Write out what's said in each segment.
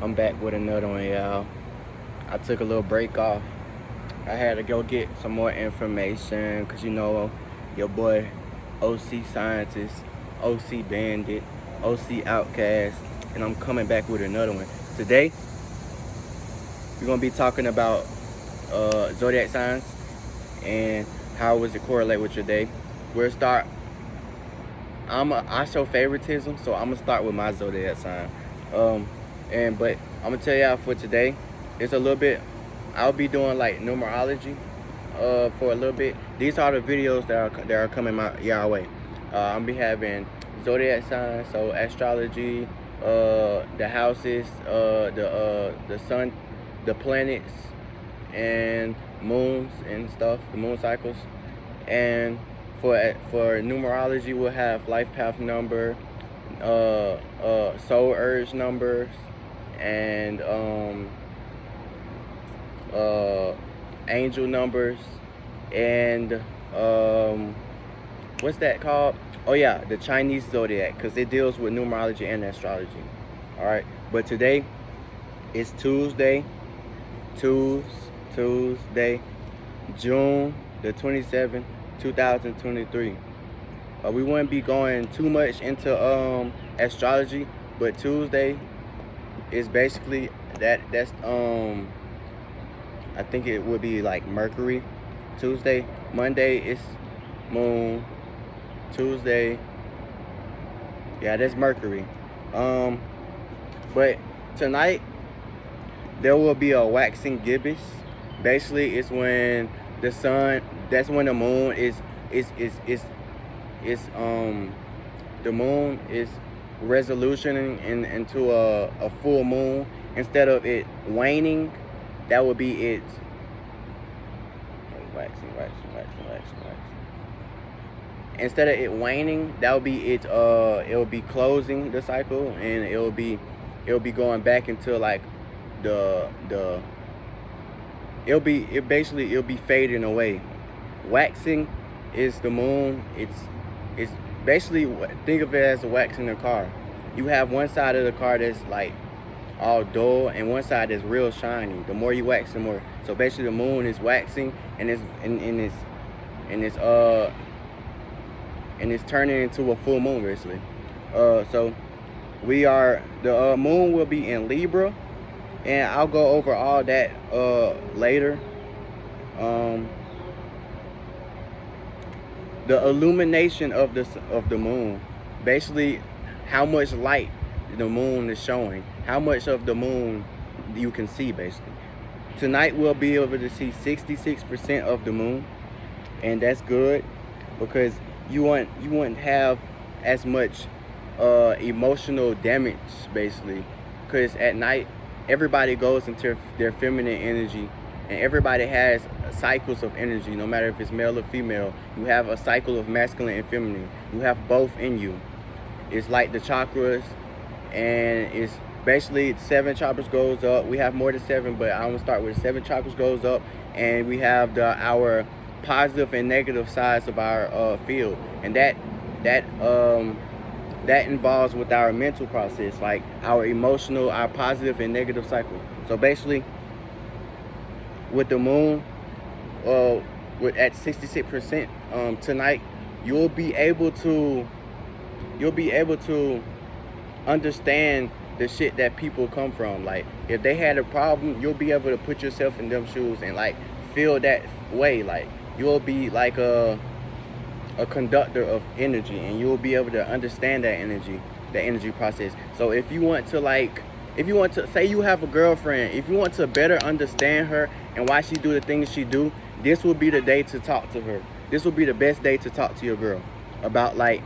I'm back with another one, y'all. I took a little break off. I had to go get some more information because your boy OC Scientist, OC Bandit, OC Outcast, and I'm coming back with another one. Today, we're going to be talking about zodiac signs and how does it correlate with your day. We'll start. I show favoritism, so I'm gonna start with my zodiac sign. But I'm gonna tell y'all for today, it's a little bit. I'll be doing like numerology, for a little bit. These are the videos that are coming y'all way. I'm be having zodiac signs, so astrology, the houses, the sun, the planets, and moons and stuff, the moon cycles, and for numerology, we'll have life path number, soul urge numbers, and angel numbers, and what's that called? Oh yeah, the Chinese zodiac, because it deals with numerology and astrology. All right, but today it's Tuesday, Tuesday, June the 27th. 2023. We wouldn't be going too much into astrology, but Tuesday is basically that's I think it would be like Mercury. Tuesday, Monday is Moon. Tuesday, yeah, that's Mercury. But tonight there will be a waxing gibbous. Basically, it's when the sun, that's when the moon is the moon is resolutioning into a full moon. Instead of it waning, that would be it waxing. Instead of it waning, that would be it will be closing the cycle, and it'll be going back into like it'll be fading away. Waxing is the moon. It's basically, think of it as waxing a car. You have one side of the car that's like all dull, and one side that's real shiny. The more you wax, the more. So basically, the moon is waxing, and it's turning into a full moon, basically. So the moon will be in Libra, and I'll go over all that later. The illumination of the moon, basically how much light the moon is showing, how much of the moon you can see. Basically tonight we'll be able to see 66% of the moon, and that's good because you wouldn't have as much emotional damage, basically, because at night everybody goes into their feminine energy, and everybody has cycles of energy. No matter if it's male or female, you have a cycle of masculine and feminine. You have both in you. It's like the chakras, and it's basically 7 chakras goes up. We have more than 7, but I'm gonna start with 7 chakras goes up, and we have our positive and negative sides of our field, and that involves with our mental process, like our emotional, our positive and negative cycle. So basically, with the moon, at 66% tonight, you'll be able to understand the shit that people come from. Like if they had a problem, you'll be able to put yourself in them shoes and like feel that way. Like you'll be like a conductor of energy, and you'll be able to understand that energy process. So if you want to say you have a girlfriend, if you want to better understand her and why she do the things she do, this will be the day to talk to her. This will be the best day to talk to your girl about like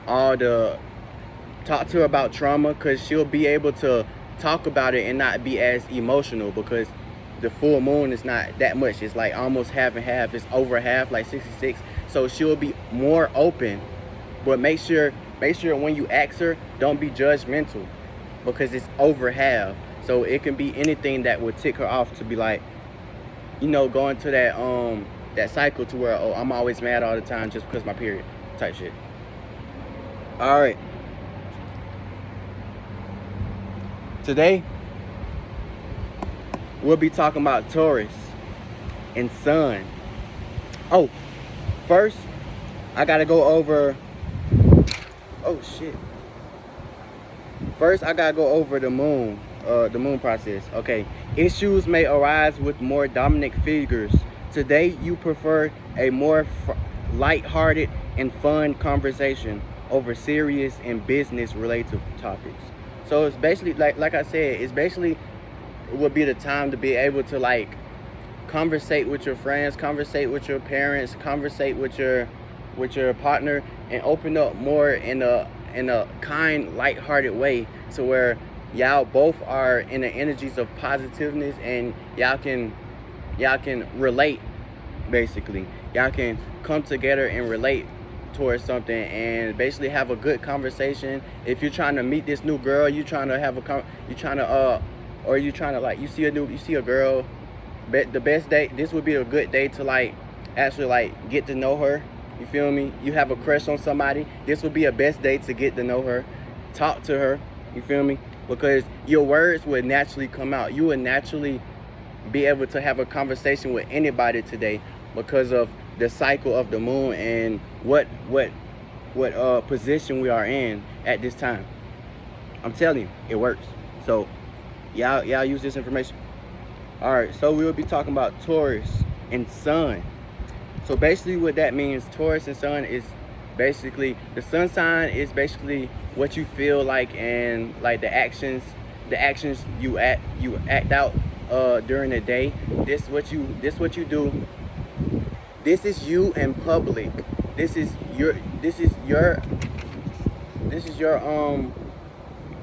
talk to her about trauma, because she'll be able to talk about it and not be as emotional, because the full moon is not that much. It's like almost half and half. It's over half, like 66. So she'll be more open, but make sure when you ask her, don't be judgmental, because it's over half. So it can be anything that would tick her off, to be like, going to that cycle to where, oh, I'm always mad all the time just because my period type shit. All right. Today, we'll be talking about Taurus and Sun. Oh, first, I gotta go over, oh shit. First, I gotta go over the moon process. Okay, issues may arise with more dominant figures. Today, you prefer a more light-hearted and fun conversation over serious and business-related topics. So it's basically, like I said, it's basically would be the time to be able to like conversate with your friends, conversate with your parents, conversate with your partner, and open up more in a kind, light-hearted way, to where y'all both are in the energies of positiveness, and y'all can relate. Basically, y'all can come together and relate towards something, and basically have a good conversation. If you're trying to meet this new girl, you trying to have you see a girl, the best day, this would be a good day to like actually like get to know her. You feel me? You have a crush on somebody, this would be a best day to get to know her, talk to her. You feel me? Because your words would naturally come out. You would naturally be able to have a conversation with anybody today, because of the cycle of the moon and what position we are in at this time. I'm telling you, it works. So y'all use this information. All right, so we will be talking about Taurus and Sun. So basically what that means, Taurus and Sun, is basically, the sun sign is basically what you feel like, and like the actions you act out during the day. This what you do. This is you in public. This is your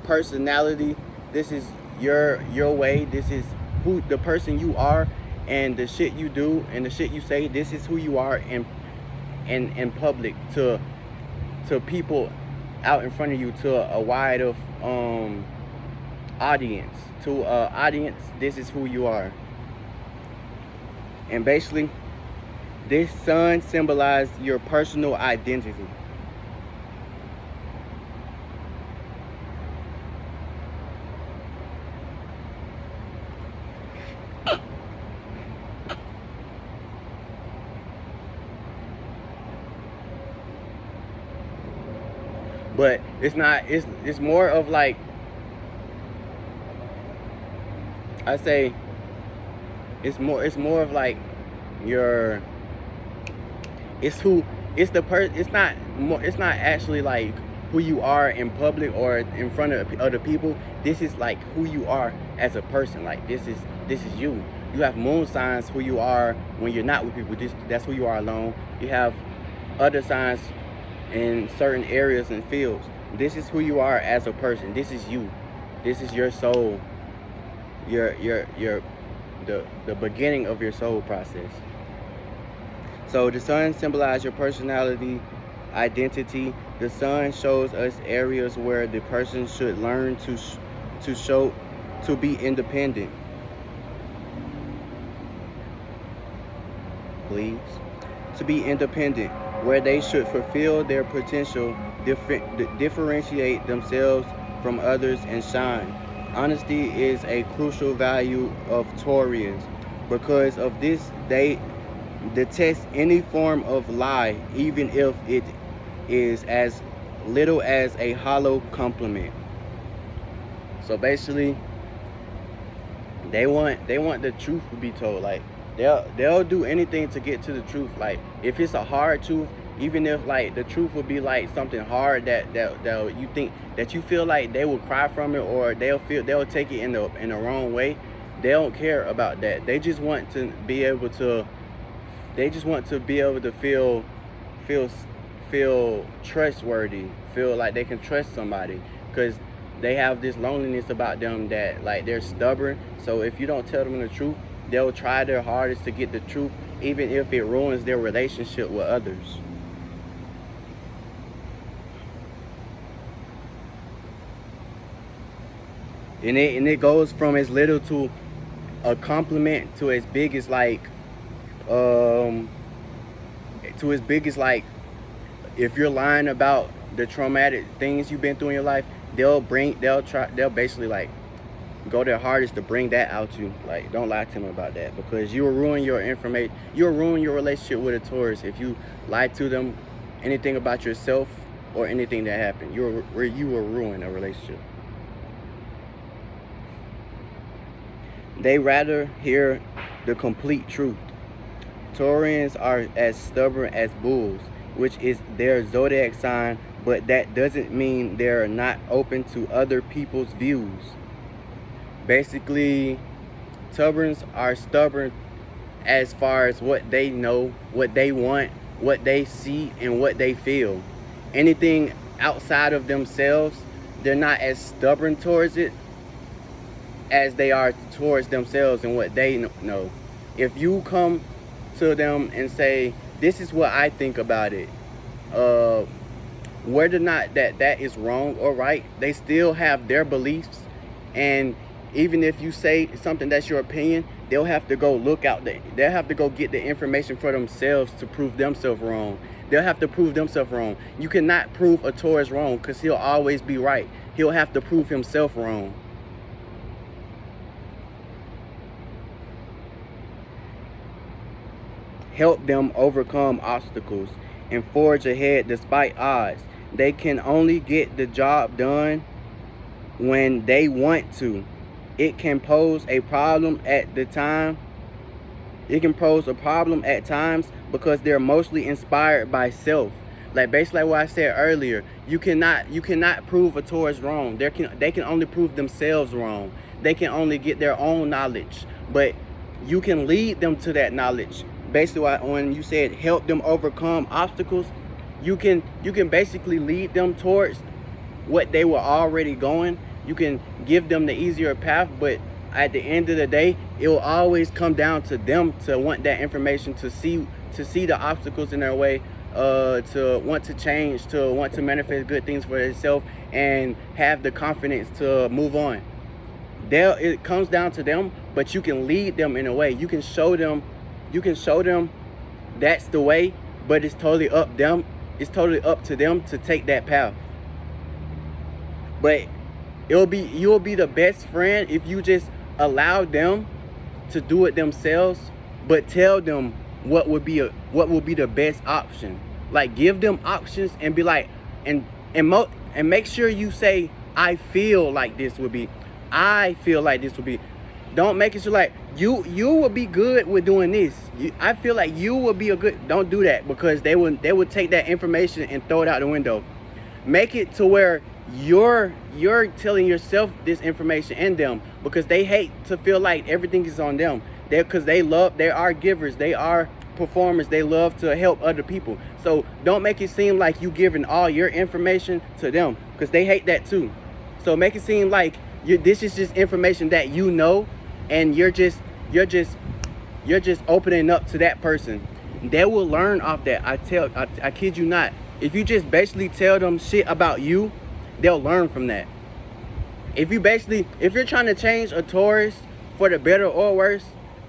personality. This is your way. This is who the person you are, and the shit you do and the shit you say. This is who you are in public, to people out in front of you, to a wide of audience. To audience, this is who you are. And basically, this sun symbolizes your personal identity. But it's not, it's more of like, I say, it's more of like your, it's not actually like who you are in public or in front of other people. This is like who you are as a person. Like this is you. You have moon signs, who you are when you're not with people. That's who you are alone. You have other signs in certain areas and fields. This is who you are as a person. This is you. This is your soul. The beginning of your soul process. So the sun symbolizes your personality, identity. The sun shows us areas where the person should learn to be independent. Please. To be independent, where they should fulfill their potential, differentiate themselves from others, and shine. Honesty is a crucial value of Taurians. Because of this, they detest any form of lie, even if it is as little as a hollow compliment. So basically, they want the truth to be told. Like they'll do anything to get to the truth. Like if it's a hard truth, even if like the truth would be like something hard that you think that you feel like they will cry from it, or they'll take it in the wrong way, they don't care about that. They just want to be able to feel trustworthy, feel like they can trust somebody, because they have this loneliness about them that like they're stubborn. So if you don't tell them the truth, they'll try their hardest to get the truth, even if it ruins their relationship with others. And it goes from as little to a compliment to as big as like if you're lying about the traumatic things you've been through in your life, they'll basically like go their hardest to bring that out you. Like, don't lie to them about that, because you will ruin your information. You'll ruin your relationship with a Taurus if you lie to them anything about yourself or anything that happened. You will ruin a relationship. They rather hear the complete truth. Taurians are as stubborn as bulls, which is their zodiac sign, but that doesn't mean they're not open to other people's views. Basically, Taurans are stubborn as far as what they know, what they want, what they see, and what they feel. Anything outside of themselves, they're not as stubborn towards it as they are towards themselves and what they know. If you come to them and say, this is what I think about it, whether or not that is wrong or right, they still have their beliefs. And even if you say something that's your opinion, they'll have to go they'll have to go get the information for themselves to prove themselves wrong. They'll have to prove themselves wrong. You cannot prove a Taurus wrong, because he'll always be right. He'll have to prove himself wrong. Help them overcome obstacles and forge ahead despite odds. They can only get the job done when they want to. It can pose a problem at the time. It can pose a problem at times because they're mostly inspired by self. Like basically what I said earlier, you cannot prove a Taurus wrong. They can only prove themselves wrong. They can only get their own knowledge, but you can lead them to that knowledge. Basically, when you said help them overcome obstacles, you can basically lead them towards what they were already going. You can give them the easier path, but at the end of the day, it will always come down to them to want that information, to see the obstacles in their way, to want to change, to want to manifest good things for themselves, and have the confidence to move on. It comes down to them, but you can lead them in a way. You can show them that's the way, but it's totally up to them to take that path. But you'll be the best friend if you just allow them to do it themselves, but tell them what would be the best option. Like, give them options and be like, and make sure you say, I feel like this would be. Don't make it so like you will be good with doing this. I feel like you will be a good. Don't do that, because they would take that information and throw it out the window. Make it to where you're telling yourself this information and them, because they hate to feel like everything is on them. They are givers, they are performers, they love to help other people. So don't make it seem like you giving all your information to them, because they hate that too. So make it seem like this is just information that you know, and you're just opening up to that person. They will learn off that. I kid you not. If you just basically tell them shit about you, they'll learn from that. If you're trying to change a Taurus for the better or worse,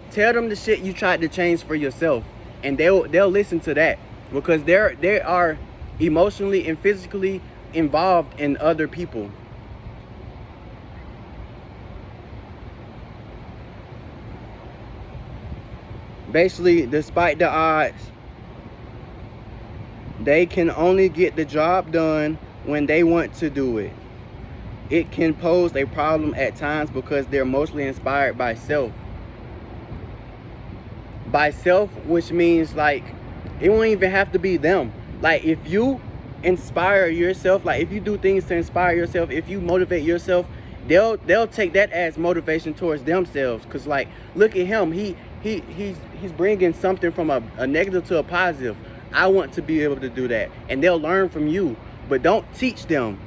tell them the shit you tried to change for yourself, and they'll listen to that, because they are emotionally and physically involved in other people. Basically, despite the odds, they can only get the job done when they want to do it. It can pose a problem at times because they're mostly inspired by self. By self, which means like it won't even have to be them. Like, if you inspire yourself, like if you do things to inspire yourself, if you motivate yourself, they'll take that as motivation towards themselves. Cause like, look at him, he's bringing something from a negative to a positive. I want to be able to do that, and they'll learn from you. But don't teach them.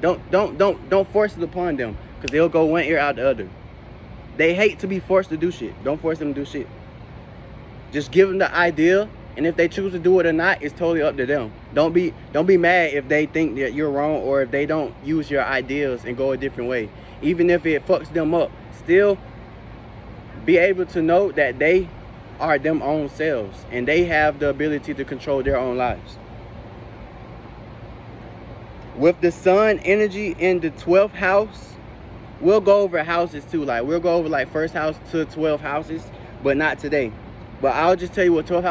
Don't force it upon them, because they'll go one ear out the other. They hate to be forced to do shit. Don't force them to do shit. Just give them the idea, and if they choose to do it or not, it's totally up to them. Don't be mad if they think that you're wrong, or if they don't use your ideas and go a different way. Even if it fucks them up, still be able to know that they are them own selves, and they have the ability to control their own lives. With the sun energy in the 12th house, we'll go over houses too. Like we'll go over like first house to 12 houses, but not today. But I'll just tell you what 12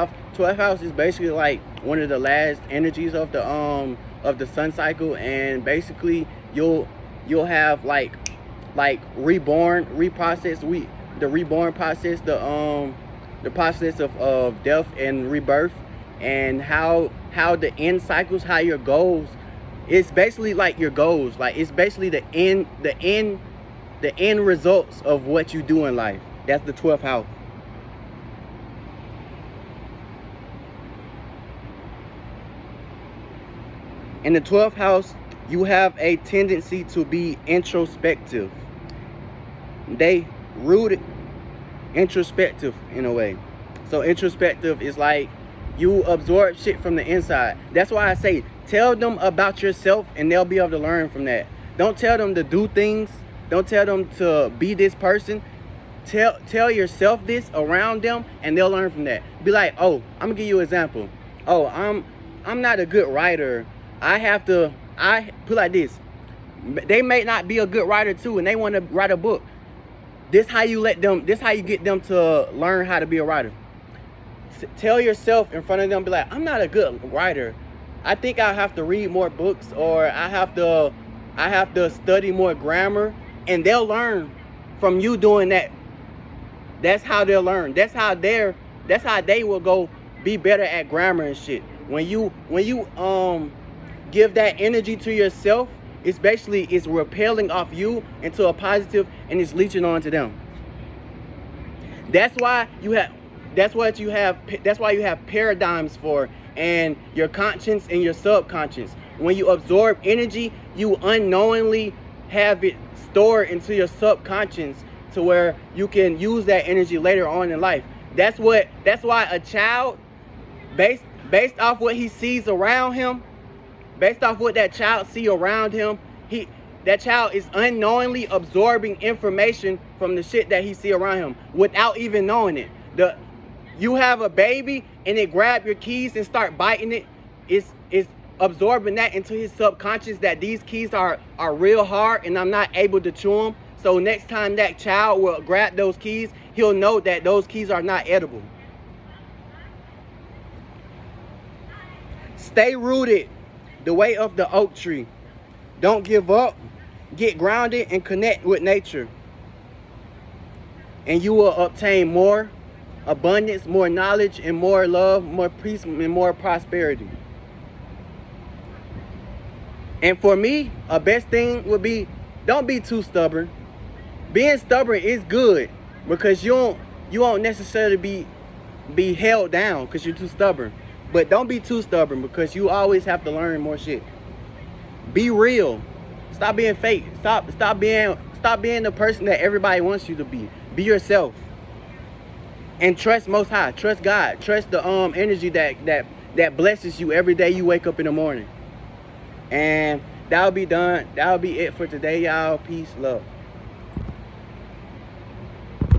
house is basically like one of the last energies of the sun cycle, and basically you'll have like reborn, reprocess, the reborn process, the process of death and rebirth, and how the end cycles, how your goals, it's basically like your goals, like it's basically the end results of what you do in life. That's the 12th house. In the 12th house, you have a tendency to be introspective. They rooted introspective in a way. So introspective is like you absorb shit from the inside. That's why I say tell them about yourself and they'll be able to learn from that. Don't tell them to do things. Don't tell them to be this person. Tell yourself this around them and they'll learn from that. Be like, oh, I'm gonna give you an example. Oh, I'm not a good writer. I put like this. They may not be a good writer too, and they want to write a book. This how you get them to learn how to be a writer. Tell yourself in front of them, be like, I'm not a good writer. I think I have to read more books, or I have to study more grammar, and they'll learn from you doing that. That's how they'll learn. That's how they will go be better at grammar and shit. When you give that energy to yourself, it's repelling off you into a positive, and it's leeching onto them. That's why you have paradigms for, and your conscience and your subconscious. When you absorb energy, you unknowingly have it stored into your subconscious to where you can use that energy later on in life. That's why a child, based off what he sees around him, based off what that child see around him, that child is unknowingly absorbing information from the shit that he see around him without even knowing it. You have a baby and it grab your keys and start biting it. It's absorbing that into his subconscious that these keys are real hard and I'm not able to chew them. So next time that child will grab those keys, he'll know that those keys are not edible. Stay rooted the way of the oak tree. Don't give up. Get grounded and connect with nature. And you will obtain more abundance, more knowledge, and more love, more peace, and more prosperity. And for me, a best thing would be, don't be too stubborn. Being stubborn is good because you won't necessarily be held down because you're too stubborn. But don't be too stubborn because you always have to learn more shit. Be real. Stop being fake. Stop being the person that everybody wants you to be. Be yourself. And trust Most High. Trust God. Trust the energy that blesses you every day you wake up in the morning. And that'll be done. That'll be it for today, y'all. Peace, love.